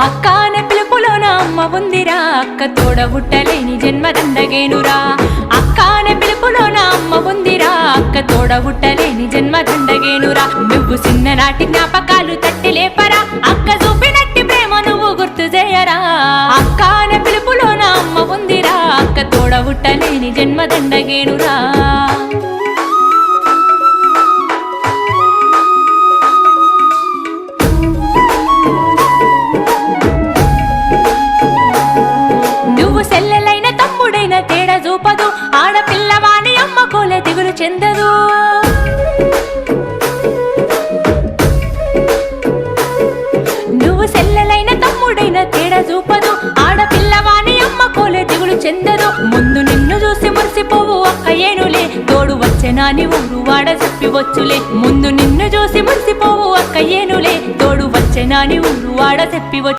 అక్క అనే పిలుపులోన అమ్మ ఉందిరా, అక్క తోడబుట్టలేని జన్మ దండగేనురా. అక్క అనే పిలుపులోన అమ్మ ఉందిరా, అక్క తోడబుట్టలేని జన్మ దండగేనురా. నువ్వు చిన్ననాటి జ్ఞాపకాలు తట్టి లేపరా, అక్క చూపినట్టి ప్రేమ నువ్వు గుర్తు చేయరా. అక్క అనే పిలుపులోన అమ్మ ఉందిరా, అక్క తోడబుట్టలేని జన్మ దండగేనురా. నువ్వు సెల్లెలైన తమ్ముడైన తేడా చూపదు, ఆడపిల్లవాని అమ్మ కోలే దిగులు చెందదు. నువ్వు సెల్లెలైన తమ్ముడైన తేడా చూపదు, ఆడపిల్లవాని అమ్మ కోలే దిగులు చెందదు. ముందు నిన్ను చూసి మురిసిపోవు అక్క ఏనులే, తోడు వచ్చెనాని ఊరు వాడ చెప్పివచ్చులే. ముందు నిన్ను చూసి మురిసిపోవు అక్క ఏనులే, తోడు వచ్చెనాని ఊరు వాడ చెప్పివచ్చు.